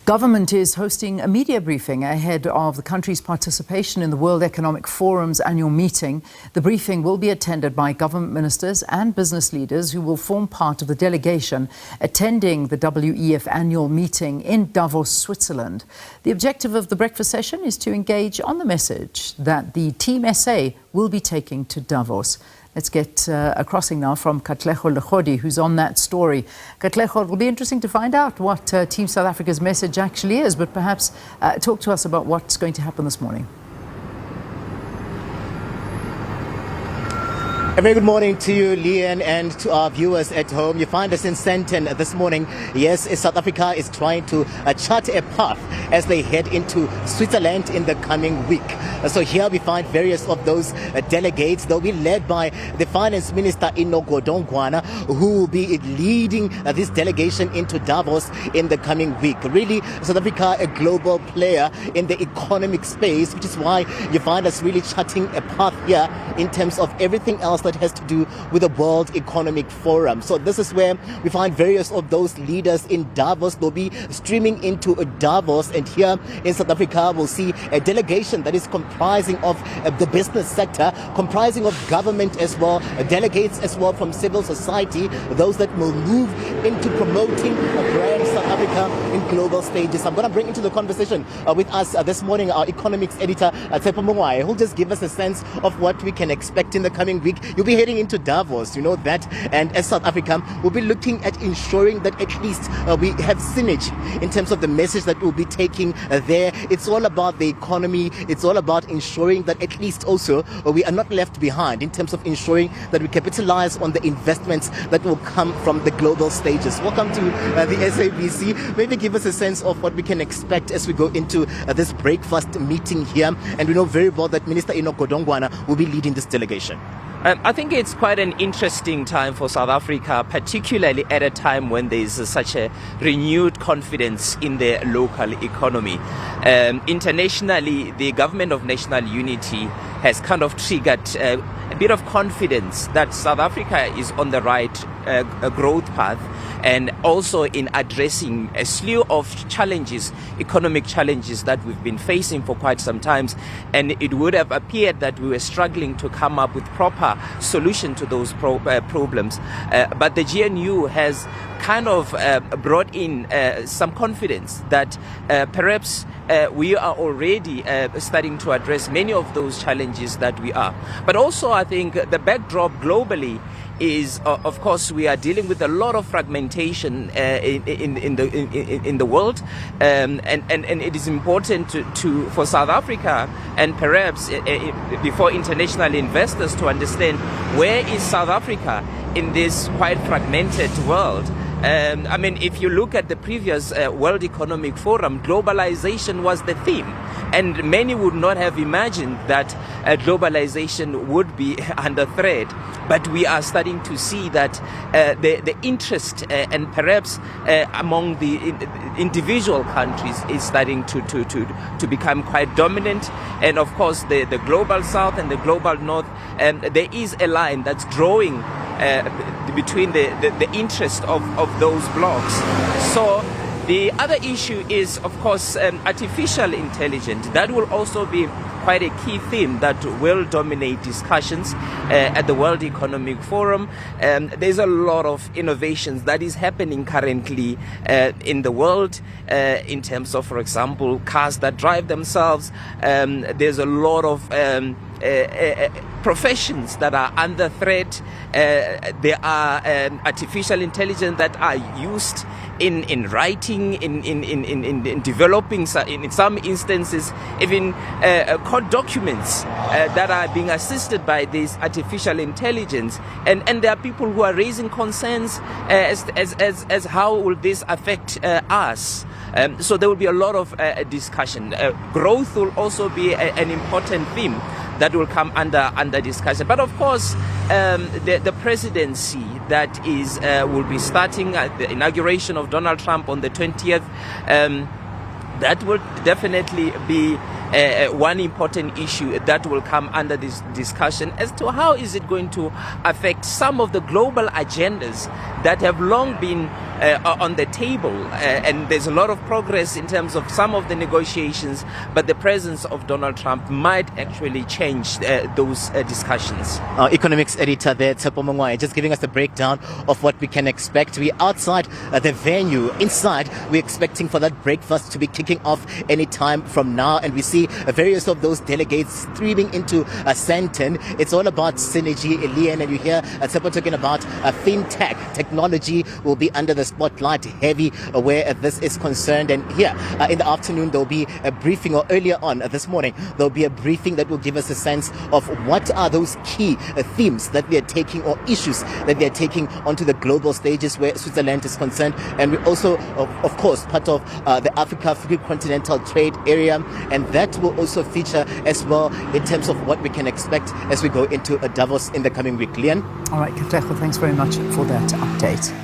Government is hosting a media briefing ahead of the country's participation in the World Economic Forum's annual meeting. The briefing will be attended by government ministers and business leaders who will form part of the delegation attending the WEF Annual Meeting in Davos, Switzerland. The objective of the breakfast session is to engage on the message that the Team SA will be taking to Davos. Let's get a crossing now from Katlego Legodi, who's on that story. Katlego, it will be interesting to find out what Team South Africa's message actually is, but perhaps talk to us about what's going to happen this morning. A very good morning to you, Leanne, and to our viewers at home. You find us in Sandton this morning. Yes, South Africa is trying to chart a path as they head into Switzerland in the coming week. So here we find various of those delegates. They'll be led by the Finance Minister Godongwana, who will be leading this delegation into Davos in the coming week. Really, South Africa, a global player in the economic space, which is why you find us really charting a path here in terms of everything else that has to do with the World Economic Forum. So this is where we find various of those leaders in Davos. They'll be streaming into Davos, and here in South Africa we'll see a delegation that is comprising of the business sector, comprising of government as well, delegates as well from civil society, those that will move into promoting brand South Africa in global stages. I'm going to bring into the conversation with us this morning our economics editor Tshepo, who'll just give us a sense of what we can expect in the coming week. You'll be heading into Davos, you know that, and as South Africa, we'll be looking at ensuring that at least we have synergy in terms of the message that we'll be taking there. It's all about the economy. It's all about ensuring that at least also we are not left behind in terms of ensuring that we capitalize on the investments that will come from the global stages. Welcome to the SABC. Maybe give us a sense of what we can expect as we go into this breakfast meeting here. And we know very well that Minister Godongwana will be leading this delegation. I think it's quite an interesting time for South Africa, particularly at a time when there is such a renewed confidence in the local economy. Internationally, the Government of National Unity has kind of triggered a bit of confidence that South Africa is on the right growth path, and also in addressing a slew of challenges, economic challenges that we've been facing for quite some time. And it would have appeared that we were struggling to come up with proper solution to those problems. But the GNU has kind of brought in some confidence that perhaps we are already starting to address many of those challenges that we are. But also I think the backdrop globally is, of course, we are dealing with a lot of fragmentation in the world, and it is important for South Africa and perhaps before international investors to understand where is South Africa in this quite fragmented world. I mean, if you look at the previous World Economic Forum, globalization was the theme. And many would not have imagined that globalization would be under threat. But we are starting to see that the interest and perhaps among the individual countries is starting to become quite dominant. And of course, the global south and the global north, there is a line that's drawing between the interest of those blocks. So the other issue is, of course, artificial intelligence. That will also be quite a key theme that will dominate discussions at the World Economic Forum. There's a lot of innovations that is happening currently in the world in terms of, for example, cars that drive themselves. There's a lot of professions that are under threat. There are artificial intelligence that are used in writing, in developing, in some instances, even court documents that are being assisted by this artificial intelligence. And there are people who are raising concerns as how will this affect us. So there will be a lot of discussion. Growth will also be an important theme that will come under discussion. But of course, the presidency that is will be starting at the inauguration of Donald Trump on the 20th, that will definitely be one important issue that will come under this discussion as to how is it going to affect some of the global agendas that have long been on the table, and there's a lot of progress in terms of some of the negotiations, but the presence of Donald Trump might actually change those discussions. Our economics editor there, Tshepo Mongoai, just giving us a breakdown of what we can expect. We're outside the venue. Inside, we're expecting for that breakfast to be kicking off any time from now, and we see various of those delegates streaming into Sandton. It's all about synergy, Elian, and you hear Tshepo talking about fintech. Technology will be under the spotlight heavy where this is concerned. And here in the afternoon, there'll be a briefing, or earlier on this morning, there'll be a briefing that will give us a sense of what are those key themes that we are taking, or issues that we are taking onto the global stages where Switzerland is concerned. And we also, of course, part of the Africa Free Continental Trade Area, and that will also feature as well in terms of what we can expect as we go into Davos in the coming week. Lian? All right, Katlego, thanks very much for that update.